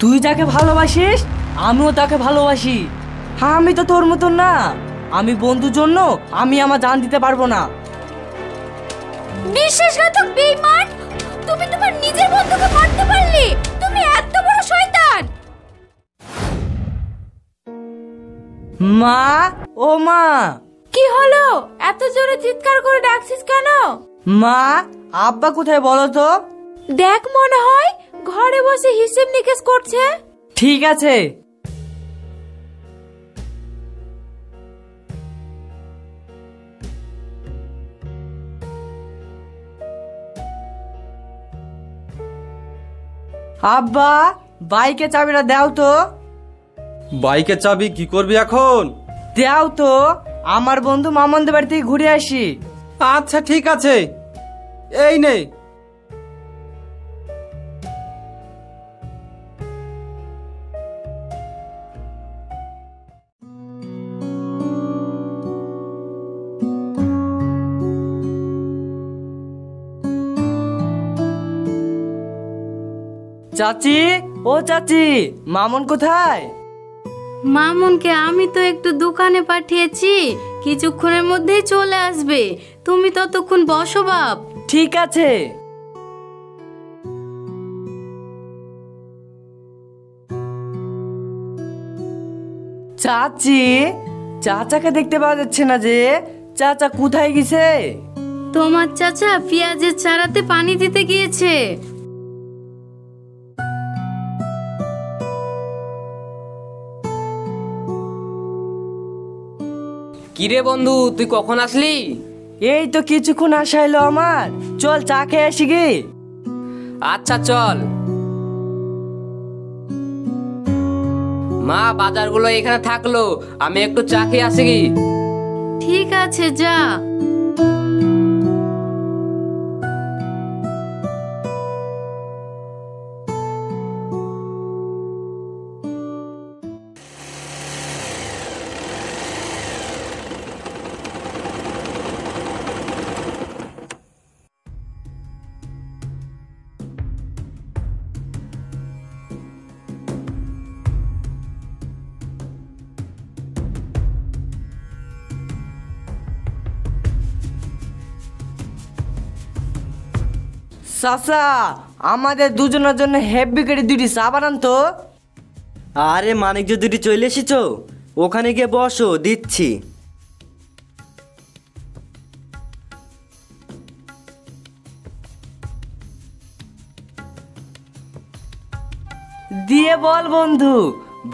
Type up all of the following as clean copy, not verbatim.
তুই যাকে ভালোবাসিস আমিও তাকে ভালোবাসি। হ্যাঁ, আমি তো তোর মতন না। আমি বন্ধুর জন্য আমি আমার জান দিতে পারবো না। বিশ্বাসঘাতক বেঈমান, তুমি তোমার নিজের বন্ধুকে মারতে পারলে? তুমি এত বড় শয়তান! মা, ও মা। কি হলো? এত জোরে চিৎকার করে ডাকছিস কেন? মা, আব্বা কোথায় বলো তো? দেখ, মনে হয় ঘরে বসে হিসেব নিকেশ করছে। ঠিক আছে। আব্বা, বাইকের চাবিটা দাও তো। বাইকের চাবি কি করবি এখন? দাও তো, আমার বন্ধু মামনদের বাড়ি থেকে ঘুরে আসি। আচ্ছা ঠিক আছে, এই নে। চাচি, ও চাচি, মামন কোথায়? মামুনকে আমি তো একটু দোকানে পাঠিয়েছি, কিছুক্ষণের মধ্যেই চলে আসবে। তুমি ততক্ষণ বসো বাপ। ঠিক আছে। চাচি, চাচাকে দেখতে পাওয়া যাচ্ছে না যে। চাচা কোথায় গেছে? তোমার চাচা পেঁয়াজের চারাতে পানি দিতে গিয়েছে। কিরে বন্ধু, তুই কখন আসলি? এই তো কিছুক্ষণ আসা এলো আমার। চল চা খেয়ে আসি গে। আচ্ছা চল। মা, বাজারগুলো এখানে থাকলো, আমি একটু চা খেয়ে আসি কি? ঠিক আছে, যা। চাচা, আমাদের দুজনের জন্য হেভি করে দুটি চা বানান তো। আরে মানিক, যে দুটি চলে এসেছো, ওখানে গিয়ে বসো, দিচ্ছি। দিয়ে বল বন্ধু,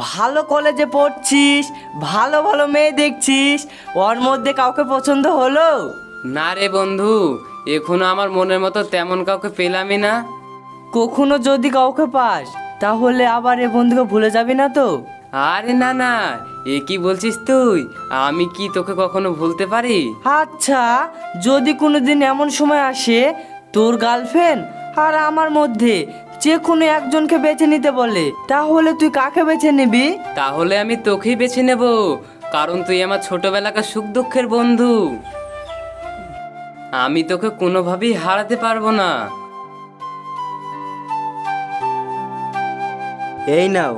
ভালো কলেজে পড়ছিস, ভালো ভালো মেয়ে দেখছিস, ওর মধ্যে কাউকে পছন্দ হলো? না রে বন্ধু, এখনো আমার মনের মতো তেমন কাউকে পেলামই না। কখনো যদি কাউকে পাস তাহলে আবার এ বন্ধুকে ভুলে যাবি না তো? আরে না না, এ কি বলছিস তুই? আমি কি তোকে কখনো ভুলতে পারি? আচ্ছা, যদি কোনোদিন এমন সময় আসে তোর গার্লফ্রেন্ড আর আমার মধ্যে যে কোনো একজনকে বেছে নিতে বলে, তাহলে তুই কাকে বেছে নিবি? তাহলে আমি তোকেই বেছে নেব, কারণ তুই আমার ছোটবেলাকার সুখ দুঃখের বন্ধু। আমি তোকে কোনোভাবেই হারাতে পারবো না। এই নাও।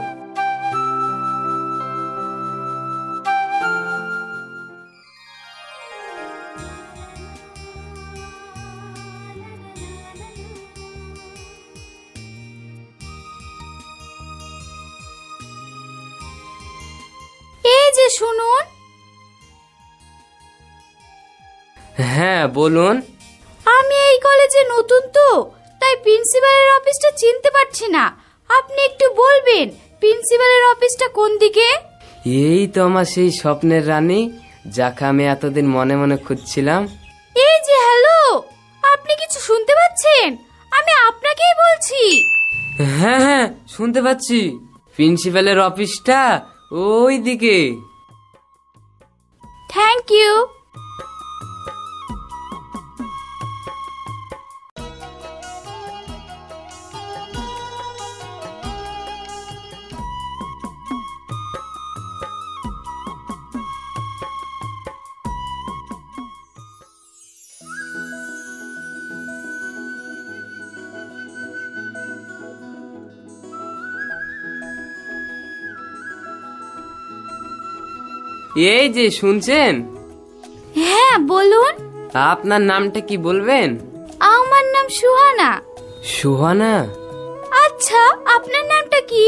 এই যে শুনুন। হ্যাঁ বলুন। আমি এই কলেজে নতুন তো, তাই প্রিন্সিপালের অফিসটা চিনতে পারছি না। আপনি একটু বলবেন প্রিন্সিপালের অফিসটা কোন দিকে? এই তো আমার সেই স্বপ্নের রানী, যাকে আমি এতদিন মনে মনে খুঁজছিলাম। এই যে হ্যালো, আপনি কিছু শুনতে পাচ্ছেন? আমি আপনাকেই বলছি। হ্যাঁ হ্যাঁ, শুনতে পাচ্ছি। প্রিন্সিপালের অফিসটা ওই দিকে। Thank you. এই যে শুনছেন? হ্যাঁ বলুন। আপনার নামটা কি বলবেন? আমার নাম সুহানা। সুহানা? আচ্ছা, আপনার নামটা কি?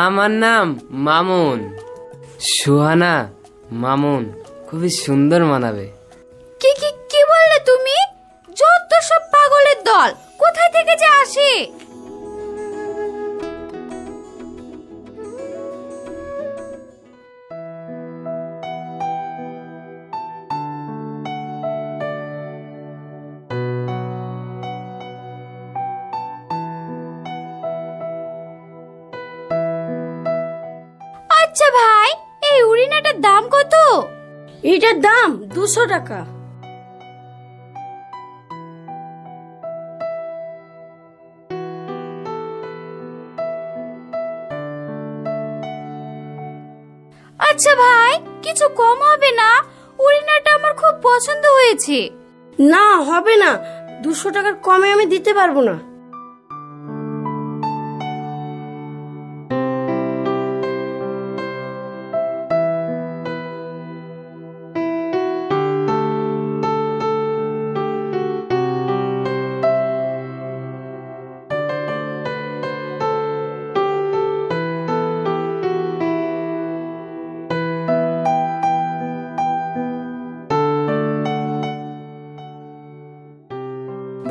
আমার নাম মামুন। সুহানা মামুন খুবই সুন্দর মানাবে। কি কি কি বললে তুমি? যত সব পাগলের দল, কোথায় থেকে যে আসে। আচ্ছা ভাই, এই উড়িনাটার দাম কত? এটার দাম 200 টাকা। আচ্ছা ভাই, কিছু কম হবে না? উড়িনাটা আমার খুব পছন্দ হয়েছে। না হবে না, 200 টাকার কমে আমি দিতে পারবো না।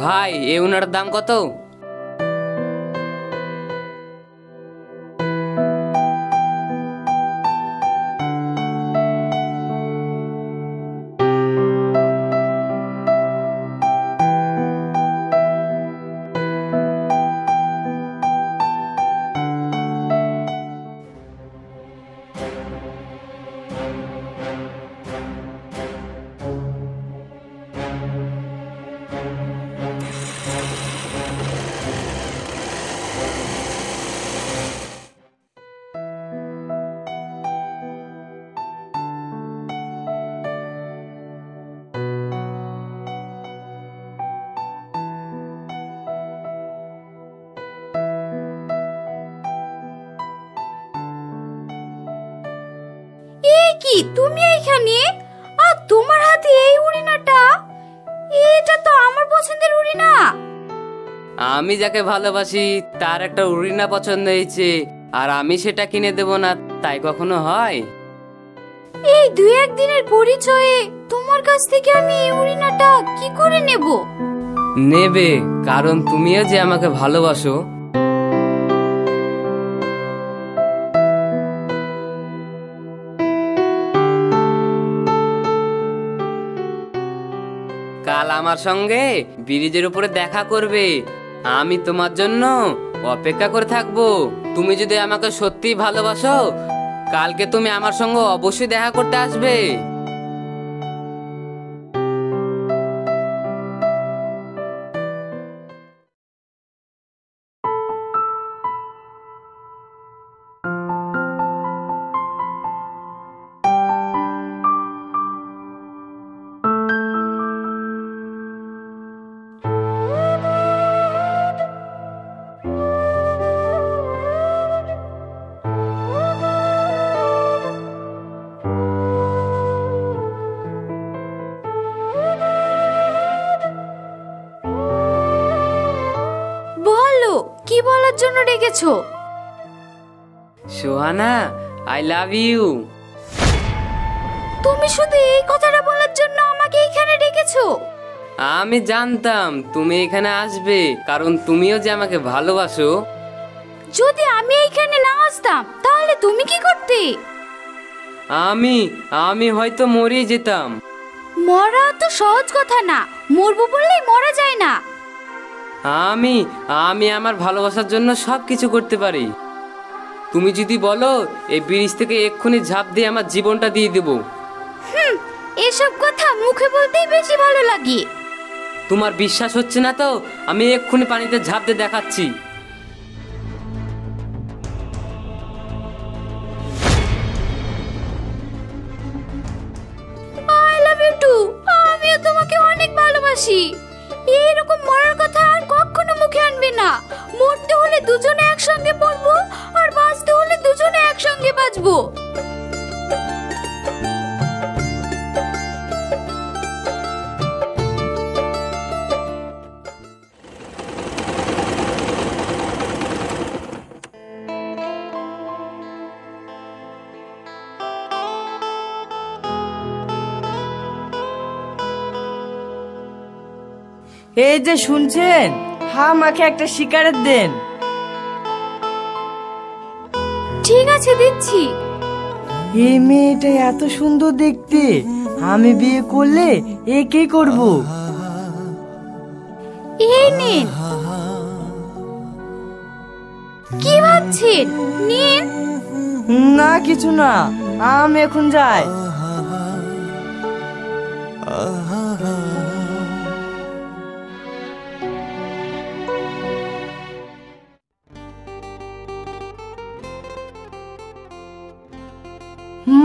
ভাই এই উনার দাম কত? কি তুমি এইখানে? আর তোমার হাতে এই উড়িনাটা? এটা তো আমার পছন্দের উড়িনা। আমি যাকে ভালোবাসি তার একটা উড়িনা পছন্দ হয়েছে, আর আমি সেটা কিনে দেব না, তাই কখনো হয়? এই 2-1 দিনের পরিচয়ে তোমার কাছ থেকে আমি এই উড়িনাটা কি করে নেব? নেবে, কারণ তুমিও যে আমাকে ভালোবাসো। কাল আমার সঙ্গে ব্রিজের উপরে দেখা করবে, আমি তোমার জন্য অপেক্ষা করে থাকবো। তুমি যদি আমাকে সত্যি ভালোবাসো, কালকে তুমি আমার সঙ্গে অবশ্যই দেখা করতে আসবে। কি বলার জন্য ডেকেছো? Sohana, I love you. তুমি শুধু এই কথাটা বলার জন্য আমাকে এখানে ডেকেছো? আমি জানতাম তুমি এখানে আসবে, কারণ তুমিও যে আমাকে ভালোবাসো। যদি আমি এখানে না আসতাম তাহলে তুমি কি করতে? আমি হয়তো মরে যেতাম। মরা তো সহজ কথা না, মরবো বললেই মরা যায় না। আমি আমার ভালোবাসার জন্য সবকিছু করতে পারি। তুমি যদি বলো এই ব্রিজ থেকে এক্ষুনি ঝাঁপ দিয়ে আমার জীবনটা দিয়ে দেব। এসব কথা মুখে বলতেই বেশি ভালো লাগে। তোমার বিশ্বাস হচ্ছে না তো আমি এক্ষুনি পানিতে ঝাঁপ দিয়ে দেখাচ্ছি। I love you too. আমিও তোমাকে অনেক ভালোবাসি। এইরকম মরার কথা আর কখনো মুখে আনবে না। মরতে হলে দুজনে একসঙ্গে মরবো, আর বাঁচতে হলে দুজনে একসঙ্গে বাঁচবো। এই যে শুনছেন, আমাকে একটা সিগারেট দেন। ঠিক আছে, দিচ্ছি। এই মেয়েটা এত সুন্দর দেখতে, আমি বিয়ে করলে একেই করব। এই নিন। কি ভাবছেন? নিন। না কিছু না, আমি এখন যাই।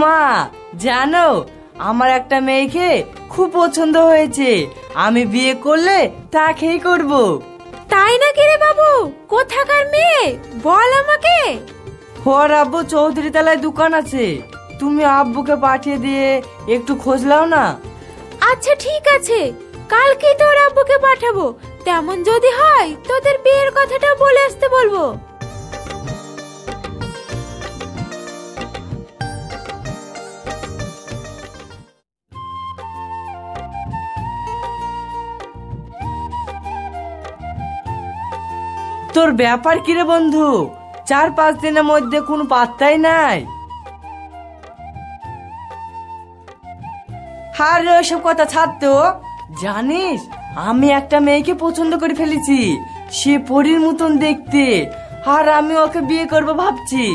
মা জানো, আমার একটা মেয়েকে খুব পছন্দ হয়েছে, আমি বিয়ে করলে তাকেই করব। তাই নাকি রে বাবু? কোথাকার মেয়ে বল আমাকে। ওর আব্বু চৌধুরী তলায় দোকান আছে, তুমি আব্বুকে পাঠিয়ে দিয়ে একটু খোঁজ লাও না। আচ্ছা ঠিক আছে, কালকে তোর আব্বুকে পাঠাবো। তেমন যদি হয় তোদের বিয়ের কথাটা বলে আসতে বলবো। তোর ব্যাপার কি রে বন্ধু? 4-5 দিনের মধ্যে কোনো পাত্তাই নাই। আরে ওসব কথা ছাড় তো। জানিস, আমি একটা মেয়েকে পছন্দ করে ফেলেছি, সে পরীর মতন দেখতে, আর আমি ওকে বিয়ে করব ভাবছি।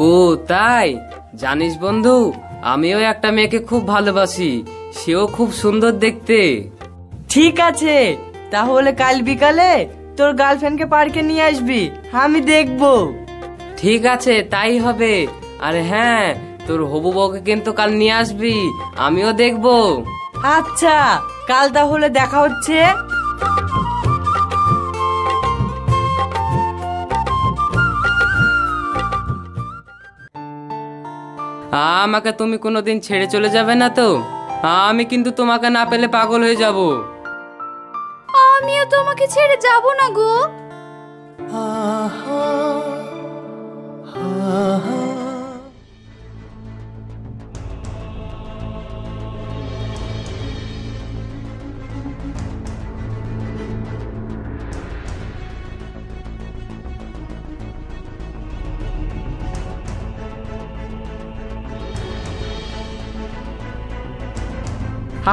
ও তাই? জানিস বন্ধু, আমিও একটা মেয়েকে খুব ভালোবাসি, সেও খুব সুন্দর দেখতে। ঠিক আছে, তাহলে কাল বিকালে তোর গার্লফ্রেন্ডকে পার্কে নিয়ে আসবি, আমি দেখব। ঠিক আছে, তাই হবে। আরে হ্যাঁ, তোর হবু বউকে কিন্তু কাল নিয়ে আসবি, আমিও দেখব। আচ্ছা, কাল তাহলে দেখা হচ্ছে। আমাকে তুমি কোনোদিন ছেড়ে চলে যাবে না তো? আমি কিন্তু তোমাকে না পেলে পাগল হয়ে যাব। আমিও তোমাকে ছেড়ে যাব না গো।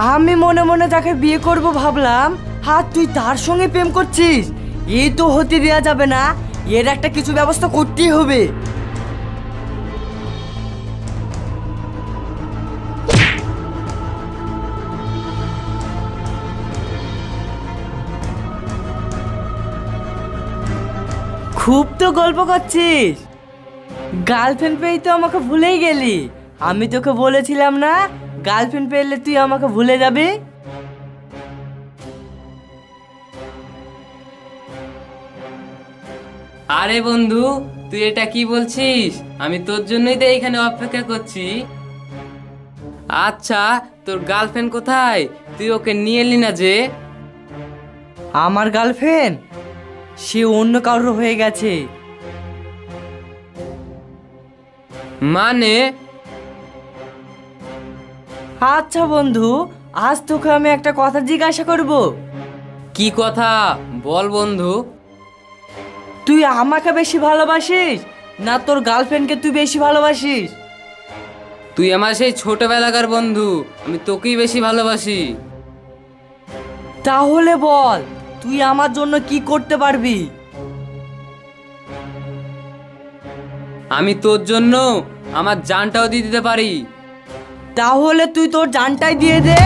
আমি মনে মনে যাকে বিয়ে করব ভাবলাম, আর তুই তার সঙ্গে প্রেম করছিস? এই তো হতে দেওয়া যাবে না, এর একটা কিছু ব্যবস্থা করতেই হবে। খুব তো গল্প করছিস, গার্লফ্রেন্ড পেয়ে তো আমাকে ভুলেই গেলি। আমি তোকে বলেছিলাম না, গার্লফ্রেন্ড পেলে তুই আমাকে ভুলে যাবি। আরে বন্ধু, তুই এটা কি বলছিস? আমি তোর জন্যই তো এখানে অপেক্ষা করছি। আচ্ছা, তোর গার্লফ্রেন্ড কোথায়? তুই ওকে নিয়ে এলি না যে? আমার গার্লফ্রেন্ড সে অন্য কারোর হয়ে গেছে। মানে? আচ্ছা বন্ধু, আজ তোকে আমি একটা কথা জিজ্ঞাসা করব। কি কথা বল বন্ধু। তুই আমাকে বেশি ভালোবাসিস না তোর গার্লফ্রেন্ডকে তুই বেশি ভালোবাসিস? তুই আমার সেই ছোটবেলাকার বন্ধু, আমি তোকেই বেশি ভালোবাসি। তাহলে বল, তুই আমার জন্য কি করতে পারবি? আমি তোর জন্য আমার জানটাও দিয়ে দিতে পারি। তাহলে তুই তোর জানটাই দিয়ে দে।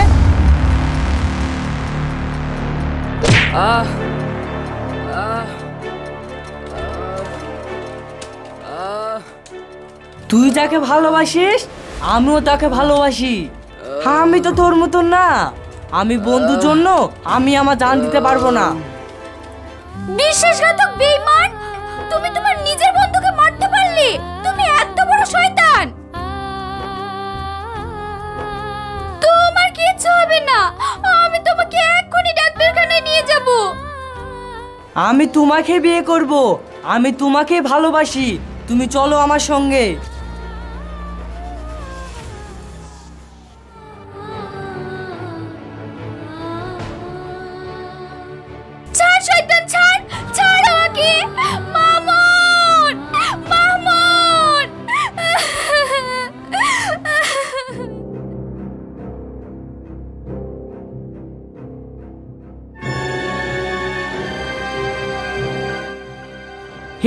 আহ আহ আহ তুই যাকে ভালোবাসিস আমিও তাকে ভালোবাসি। আমি তো তোর মতন না, আমি বন্ধুর জন্য আমি আমার জান দিতে পারবো না। বিশ্বাসঘাতক বেঈমান, তুমি তোমার নিজের বন্ধুকে মারতে পারলে? তুমি এত বড় শয়তান। তোমার কিচ্ছু হবে না, আমি তোমাকে এক্ষুনি ডাক্তারখানায় নিয়ে যাব। আমি তোমাকে বিয়ে করব, আমি তোমাকে ভালোবাসি, তুমি চলো আমার সঙ্গে।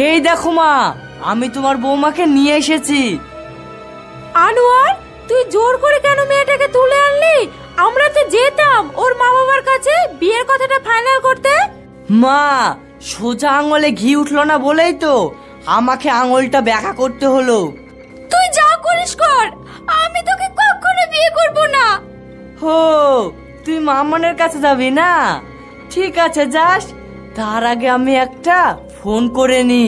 এই দেখো মা, আমি তোমার বৌমাকে নিয়ে এসেছি। আনোয়ার, তুই জোর করে কেন মেয়েটাকে তুলে আনলি? আমরা তো যেতাম ওর মা বাবার কাছে বিয়ের কথাটা ফাইনাল করতে। মা, সোজা আঙুলে ঘি উঠলো না বলেই তো আমাকে আঙুলটা ব্যাকা করতে হলো। তুই যা করিস কর, আমি তোকে কখনো বিয়ে করব না। হো, তুই মামনের কাছে যাবি না? ঠিক আছে, যাস। তার আগে আমি একটা ফোন করে নি।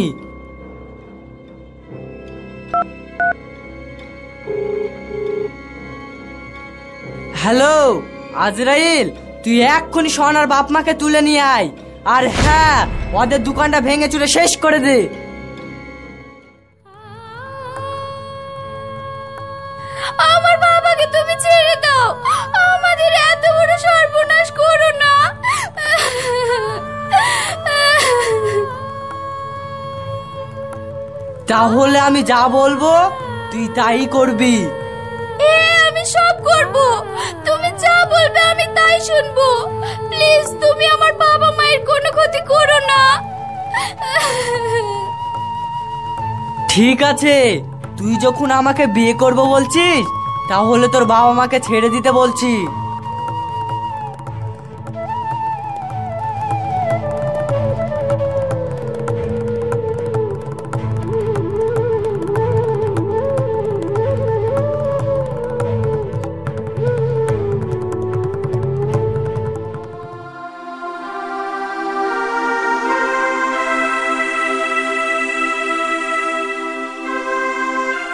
হ্যালো আজরাইল, তুই এক্ষুনি সোনার বাপ মাকে তুলে নিয়ে আয়। আর হ্যাঁ, ওদের দোকানটা ভেঙে চুরে শেষ করে দে। আমার বাবাকে তুমি ছেড়ে দাও, আমাদের এত বড় সর্বনাশ করো না। তাহলে আমি যা বলবো তুই তাই করবি। আমি সব করব, তুমি যা বলবে আমি তাই শুনবো। প্লিজ তুমি আমার বাবা মায়ের কোনো ক্ষতি করো না। ঠিক আছে, তুই যখন আমাকে বিয়ে করব বলছিস, তাহলে তোর বাবা মাকে ছেড়ে দিতে বলছি।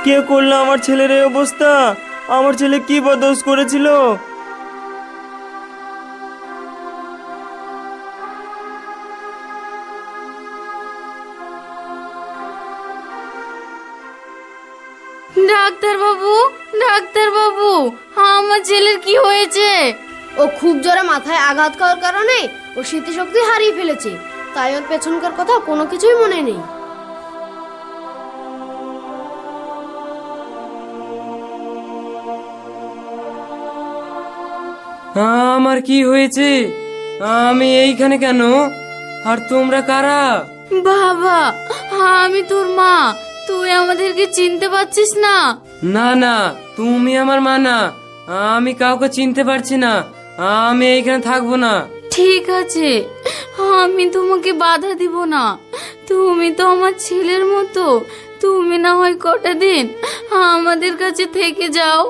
কে করলো আমার ছেলের এই অবস্থা? আমার ছেলে কি বা দোষ করেছিল? ডাক্তার বাবু, ডাক্তার বাবু, আমার ছেলের কি হয়েছে? ও খুব জোরে মাথায় আঘাত খাওয়ার কারণে ও স্মৃতিশক্তি হারিয়ে ফেলেছে, তাই ওর পেছনকার কথা কোনো কিছুই মনে নেই। আমার কি হয়েছে? আমি এইখানে কেন? আর তোমরা কারা? বাবা, আমি তোর মা। তুই আমাদেরকে চিনতে পারছিস না? না না, তুমি আমার মা না। আমি কাউকে চিনতে পারছি না। আমি এইখানে থাকবো না। ঠিক আছে, আমি তোমাকে বাধা দিব না। তুমি তো আমার ছেলের মতো। তুমি না হয় কটা দিন আমাদের কাছে থেকে যাও।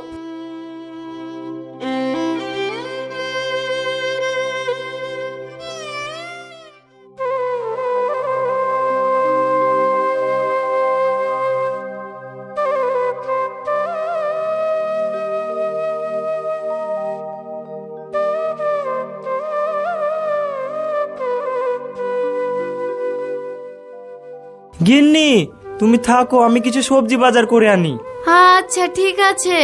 গিন্নি, তুমি থাকো, আমি কিছু সবজি বাজার করে আনি। আচ্ছা ঠিক আছে।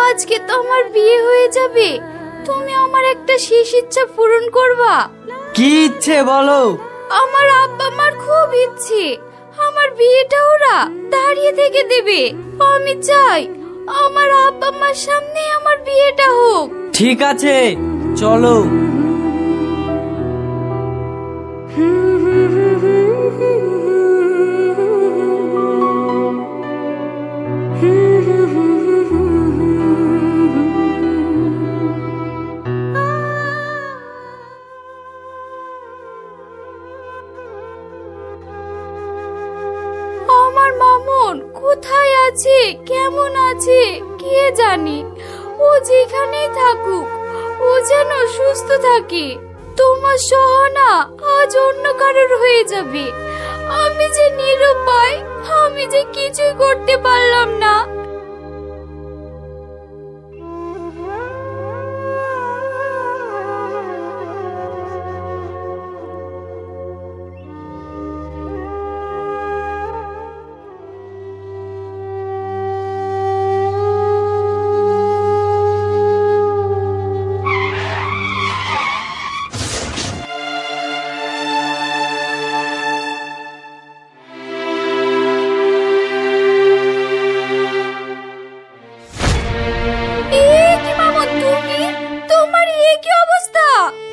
আজকে তো আমার বিয়ে হয়ে যাবে, তুমি আমার একটা শেষ ইচ্ছা পূরণ করবা। কি ইচ্ছে বলো? আমার আব্বা মার খুব ইচ্ছে আমার বিয়েটা ওরা দাঁড়িয়ে থেকে দেবে। আমি চাই আমার আব্বা মার সামনে আমার বিয়েটা হোক। ঠিক আছে, চলো। আমার মামুন কোথায় আছে, কেমন আছে কে জানে। ও যেখানেই থাকুক যেন সুস্থ থাকে। তোমার সহনা আজ অন্য কারোর হয়ে যাবে। আমি যে নিরুপায়, আমি যে কিছুই করতে পারলাম না।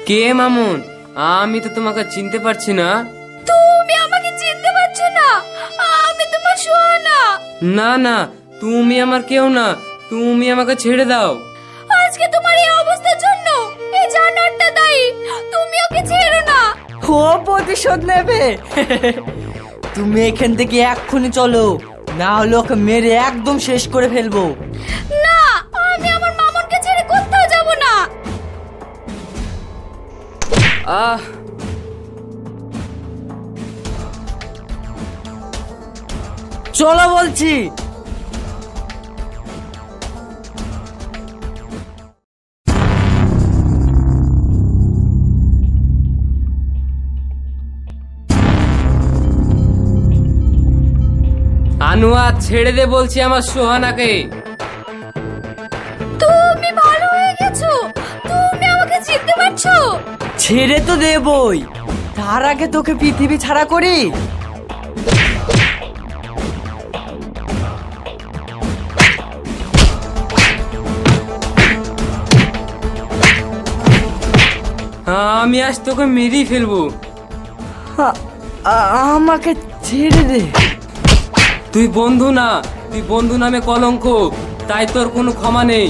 কে মামুন? আমি তো তোমাকে চিনতে পারছি না। তুমি আমাকে চিনতে পারছো না? আমি তোমার সোহানা। না না, তুমি আমার কেউ না, তুমি আমাকে ছেড়ে দাও। আজকে তোমার এই অবস্থার জন্য এই জানোয়ারটা দায়ী। তুমি ওকে ছেড়ো না। ও প্রতিশোধ নেবে। তুমি এখান থেকে এক্ষুনি চলো, না হলে ওকে মেরে একদম শেষ করে ফেলবো। না, আমি আমার মামুনকে ছেড়ে কোথাও যাব না। আহ, চলো বলছি। আনোয়ার, ছেড়ে দে বলছি আমার সোহানাকে। তুমি ভালো হয়ে গেছো? তুমি আমাকে চিনতে পারছো? ছেড়ে তো দেবই, তার আগে তোকে পৃথিবী ছাড়া করি। আমি আজ তোকে মেরেই ফেলবো। আমাকে ছেড়ে দে। তুই বন্ধু না, তুই বন্ধু নামে কলঙ্ক, তাই তোর কোনো ক্ষমা নেই।